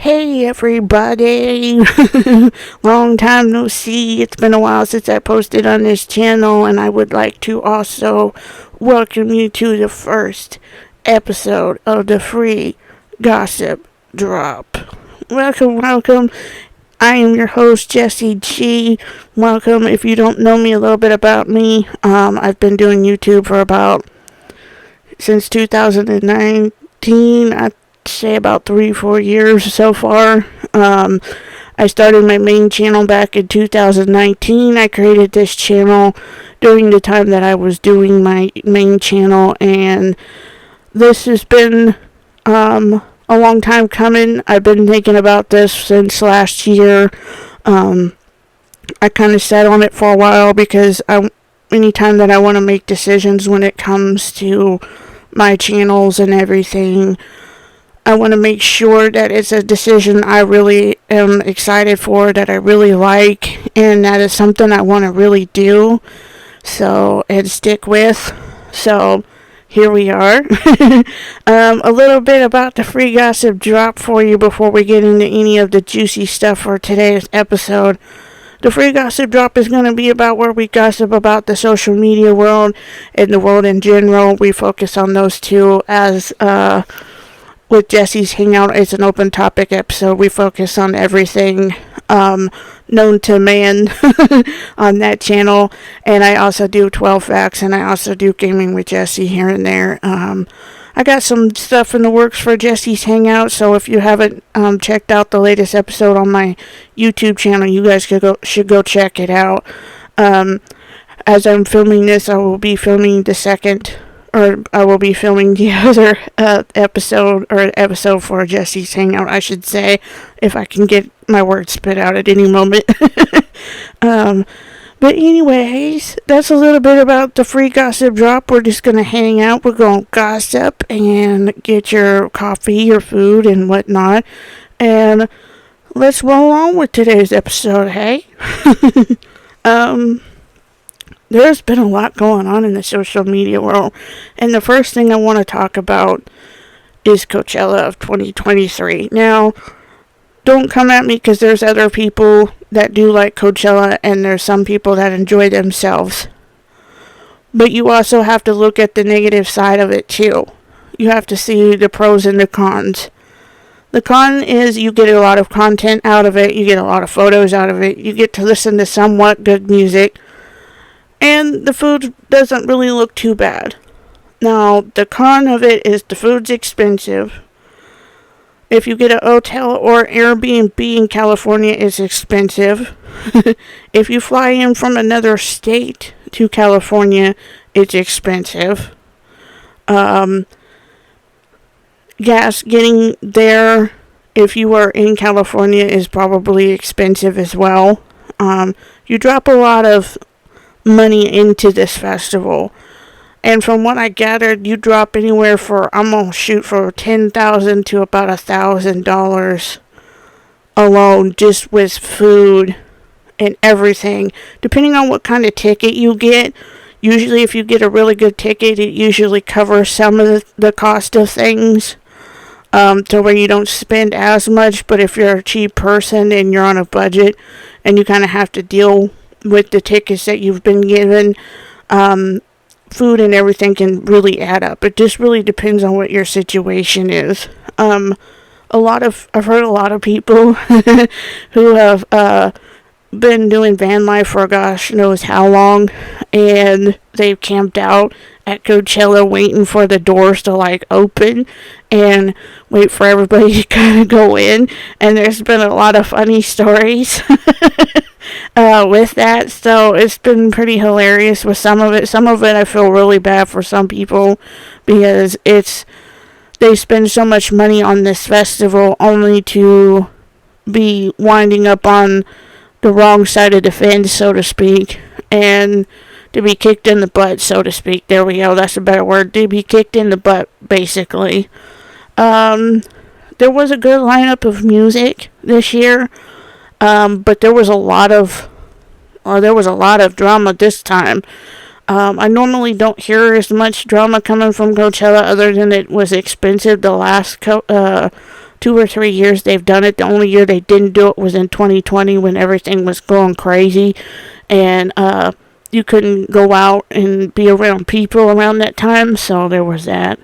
Hey everybody, long time no see. It's been a while since I posted on this channel, and I would like to also welcome you to the first episode of the free gossip drop. Welcome. I am your host, Jesse G. Welcome. If you don't know me, a little bit about me. I've been doing YouTube for since 2019. I'd say about 3-4 years so far. I started my main channel back in 2019. I created this channel during the time that I was doing my main channel, and this has been a long time coming. I've been thinking about this since last year. I kind of sat on it for a while because anytime that I want to make decisions when it comes to my channels and everything, I want to make sure that it's a decision I really am excited for, that I really like, and that is something I want to really do and stick with. So here we are. A little bit about the free gossip drop for you before we get into any of the juicy stuff for today's episode. The free gossip drop is going to be about where we gossip about the social media world and the world in general. We focus on those two as with Jesse's Hangout. It's an open topic episode. We focus on everything known to man on that channel. And I also do 12 Facts, and I also do Gaming with Jesse here and there. I got some stuff in the works for Jesse's Hangout, so if you haven't checked out the latest episode on my YouTube channel, you guys should go check it out. As I'm filming this, I will be filming the other episode for Jesse's Hangout, I should say, if I can get my words spit out at any moment. But anyways, that's a little bit about the free gossip drop. We're just going to hang out. We're going to gossip and get your coffee, your food, and whatnot. And let's roll on with today's episode, hey? There's been a lot going on in the social media world, and the first thing I want to talk about is Coachella of 2023. Now, don't come at me, because there's other people that do like Coachella, and there's some people that enjoy themselves. But you also have to look at the negative side of it too. You have to see the pros and the cons. The con is you get a lot of content out of it, you get a lot of photos out of it, you get to listen to somewhat good music, and the food doesn't really look too bad. Now, the con of it is the food's expensive. If you get a hotel or Airbnb in California, it's expensive. If you fly in from another state to California, it's expensive. Gas getting there, if you are in California, is probably expensive as well. You drop a lot of money into this festival, and from what I gathered, you drop anywhere I'm gonna shoot for $10,000 to about $1,000 alone, just with food and everything, depending on what kind of ticket you get. Usually if you get a really good ticket, it usually covers some of the cost of things, to where you don't spend as much. But if you're a cheap person and you're on a budget and you kind of have to deal with the tickets that you've been given, food and everything can really add up. It just really depends on what your situation is. I've heard a lot of people who have been doing van life for gosh knows how long, and they've camped out at Coachella waiting for the doors to open and wait for everybody to kind of go in. And there's been a lot of funny stories with that, so it's been pretty hilarious with some of it. Some of it I feel really bad for some people, because they spend so much money on this festival only to be winding up on the wrong side of the fence, so to speak, and to be kicked in the butt, so to speak. There we go, that's a better word. To be kicked in the butt, basically. There was a good lineup of music this year, but there was a lot of drama this time. I normally don't hear as much drama coming from Coachella, other than it was expensive the last 2 or 3 years they've done it. The only year they didn't do it was in 2020 when everything was going crazy, and you couldn't go out and be around people around that time, so there was that.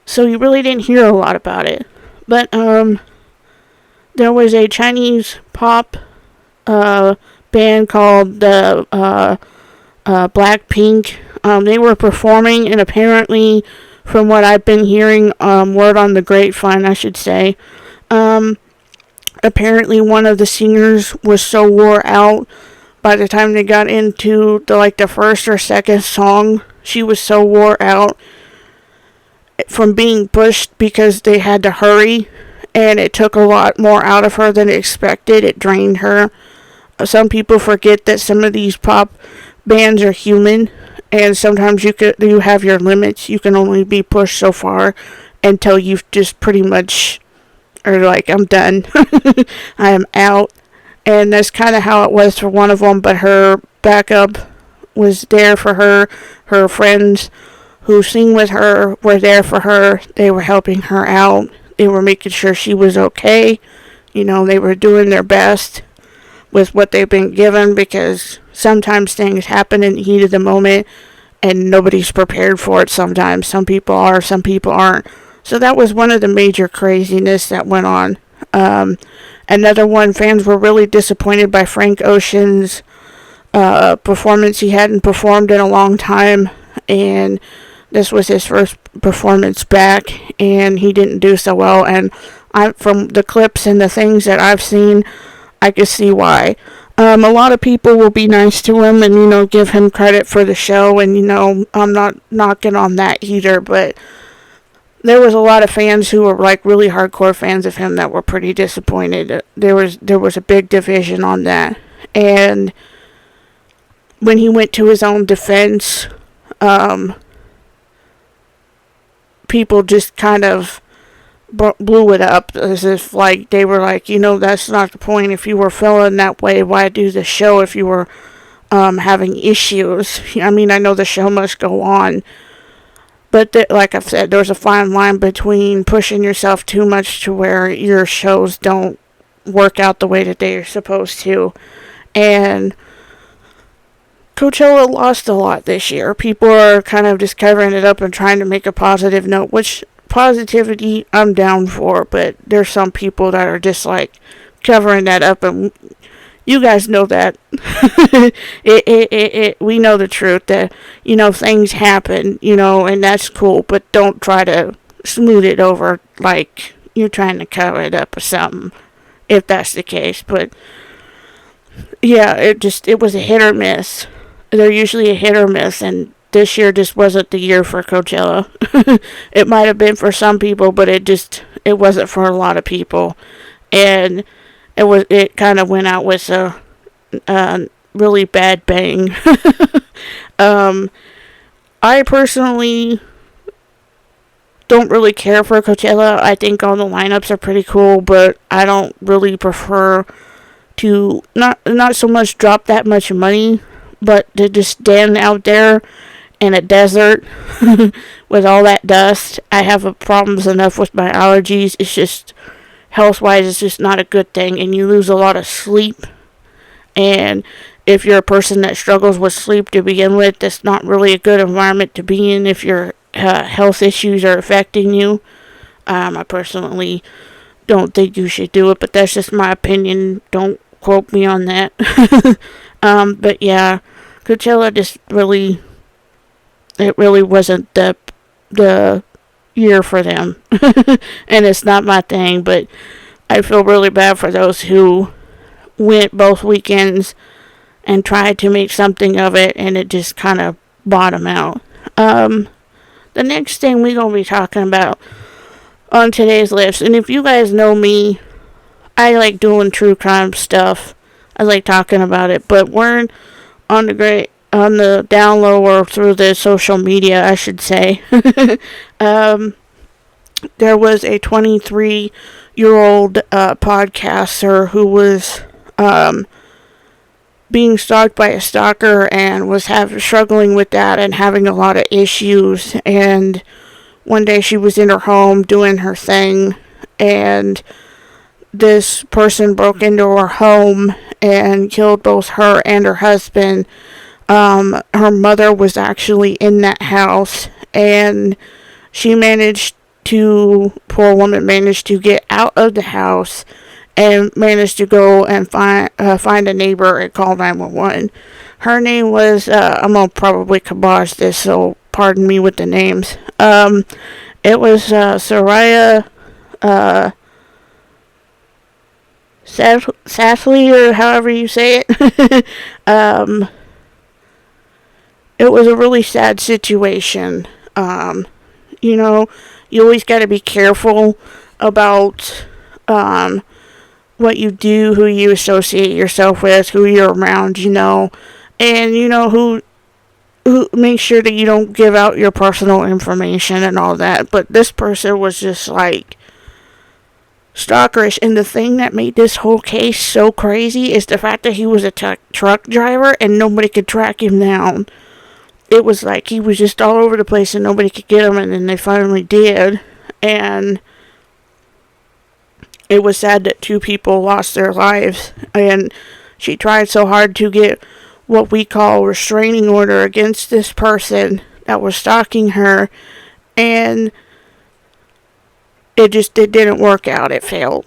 So you really didn't hear a lot about it. But there was a Chinese pop band called the Blackpink. They were performing, and apparently, from what I've been hearing, word on the grapevine, I should say, apparently one of the singers was so wore out by the time they got into the first or second song. She was so wore out from being pushed because they had to hurry, and it took a lot more out of her than expected. It drained her. Some people forget that some of these pop bands are human, and sometimes you have your limits. You can only be pushed so far until you've just pretty much are like, I'm done. I am out. And that's kind of how it was for one of them, but her backup was there for her. Her friends who sing with her were there for her. They were helping her out. They were making sure she was okay. They were doing their best with what they've been given, because sometimes things happen in the heat of the moment and nobody's prepared for it sometimes. Some people are, some people aren't. So that was one of the major craziness that went on. Another one, fans were really disappointed by Frank Ocean's performance. He hadn't performed in a long time, and this was his first performance back, and he didn't do so well. And from the clips and the things that I've seen, I can see why. A lot of people will be nice to him and, give him credit for the show, and, I'm not knocking on that either, but there was a lot of fans who were really hardcore fans of him that were pretty disappointed. There was a big division on that. And when he went to his own defense, people just kind of blew it up as if they were that's not the point. If you were feeling that way, why do the show if you were having issues? I mean, I know the show must go on, but like I've said, there's a fine line between pushing yourself too much to where your shows don't work out the way that they are supposed to. And Coachella lost a lot this year. People are kind of just covering it up and trying to make a positive note, which positivity I'm down for, but there's some people that are just covering that up, and you guys know that. We know the truth that, things happen, and that's cool, but don't try to smooth it over like you're trying to cover it up or something, if that's the case. But yeah, it was a hit or miss. They're usually a hit or miss, and this year just wasn't the year for Coachella. It might have been for some people, but it wasn't for a lot of people. And it kind of went out with a really bad bang. I personally don't really care for Coachella. I think all the lineups are pretty cool, but I don't really prefer to not so much drop that much money, but to just stand out there in a desert with all that dust. I have problems enough with my allergies. It's just, health-wise, it's just not a good thing, and you lose a lot of sleep. And if you're a person that struggles with sleep to begin with, that's not really a good environment to be in if your health issues are affecting you. I personally don't think you should do it, but that's just my opinion. Don't quote me on that. But yeah, Coachella just really wasn't the year for them. And it's not my thing, but I feel really bad for those who went both weekends and tried to make something of it, and it just kind of bottomed out. The next thing we're going to be talking about on today's list, and if you guys know me, I like doing true crime stuff. I like talking about it, but we're on the down low, or through the social media, I should say. There was a 23-year-old podcaster who was being stalked by a stalker and was struggling with that and having a lot of issues. And one day she was in her home doing her thing, and this person broke into her home and killed both her and her husband. Her mother was actually in that house, and poor woman managed to get out of the house and managed to go and find a neighbor and call 911. Her name was, I'm going to probably kibosh this, so pardon me with the names. It was Soraya Safley, or however you say it. It was a really sad situation. You know, you always got to be careful about what you do, who you associate yourself with, who you're around, and who make sure that you don't give out your personal information and all that. But this person was just like stalkerish, and the thing that made this whole case so crazy is the fact that he was a truck driver and nobody could track him down. It was like he was just all over the place and nobody could get him, and then they finally did. And it was sad that 2 people lost their lives, and she tried so hard to get what we call restraining order against this person that was stalking her, and it didn't work out. It failed.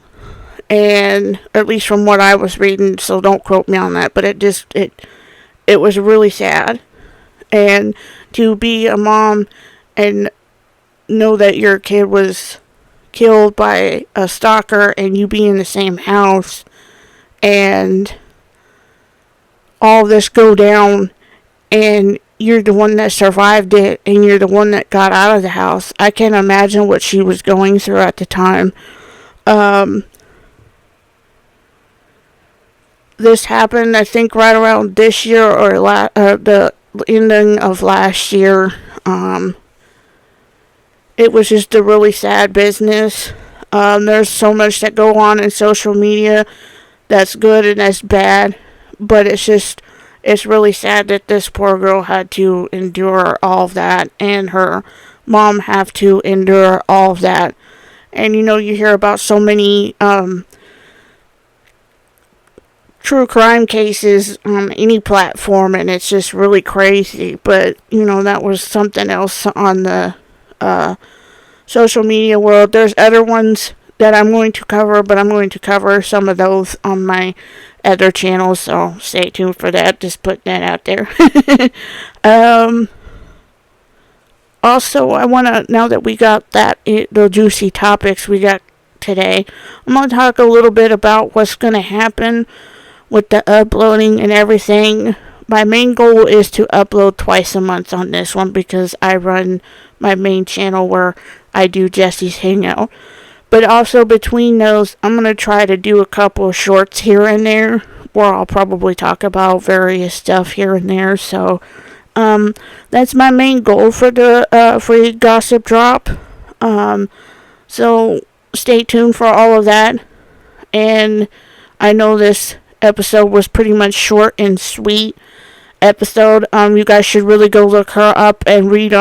And at least from what I was reading, so don't quote me on that, but it was really sad. And to be a mom and know that your kid was killed by a stalker and you be in the same house and all this go down and you're the one that survived it and you're the one that got out of the house. I can't imagine what she was going through at the time. This happened, I think, right around this year or the ending of last year. It was just a really sad business. There's so much that go on in social media that's good and that's bad, but it's really sad that this poor girl had to endure all of that, and her mom have to endure all of that. And you hear about so many true crime cases on any platform, and it's just really crazy. But that was something else on the social media world. There's other ones that I'm going to cover, but I'm going to cover some of those on my other channels, so stay tuned for that. Just put that out there. Also, I want to, now that we got the juicy topics we got today, I'm going to talk a little bit about what's going to happen with the uploading and everything. My main goal is to upload twice a month on this one because I run my main channel where I do Jesse's Hangout. But also between those, I'm going to try to do a couple of shorts here and there where I'll probably talk about various stuff here and there. So that's my main goal for the free gossip drop. So stay tuned for all of that. And I know this episode was pretty much short and sweet episode. You guys should really go look her up and read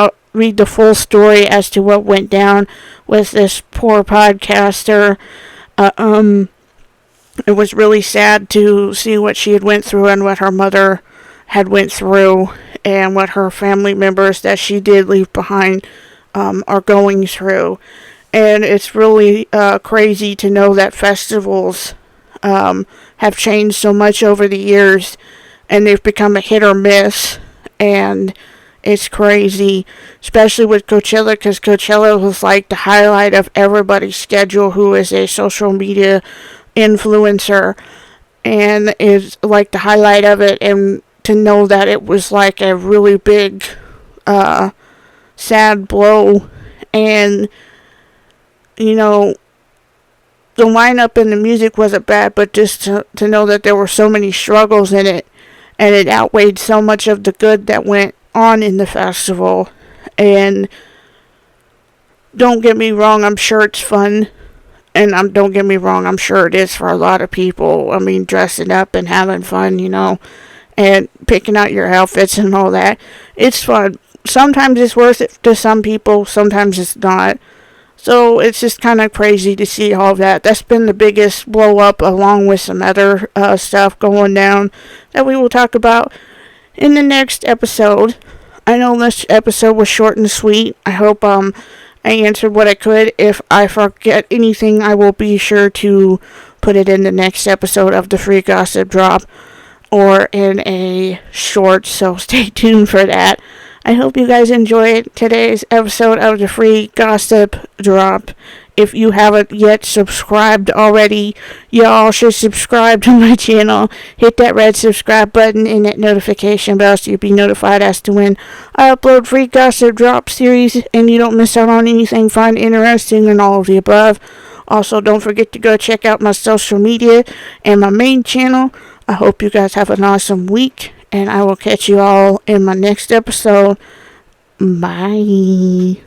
the full story as to what went down with this poor podcaster. It was really sad to see what she had went through and what her mother had went through and what her family members that she did leave behind are going through. And it's really crazy to know that festivals have changed so much over the years, and they've become a hit or miss, and it's crazy, especially with Coachella, because Coachella was like the highlight of everybody's schedule who is a social media influencer, and is like the highlight of it. And to know that it was like a really big sad blow, and the lineup and the music wasn't bad, but just to know that there were so many struggles in it, and it outweighed so much of the good that went on in the festival. And don't get me wrong, I'm sure it's fun, and don't get me wrong, I'm sure it is for a lot of people. I mean, dressing up and having fun, and picking out your outfits and all that, it's fun. sometimes it's worth it to some people, sometimes it's not. So it's just kind of crazy to see all that. That's been the biggest blow up, along with some other stuff going down that we will talk about in the next episode. I know this episode was short and sweet. I hope I answered what I could. If I forget anything, I will be sure to put it in the next episode of the Free Gossip Drop or in a short, so stay tuned for that. I hope you guys enjoyed today's episode of the Free Gossip Drop. If you haven't yet subscribed already, y'all should subscribe to my channel. Hit that red subscribe button and that notification bell so you'll be notified as to when I upload Free Gossip Drop series and you don't miss out on anything fun, interesting, and all of the above. Also, don't forget to go check out my social media and my main channel. I hope you guys have an awesome week, and I will catch you all in my next episode. Bye.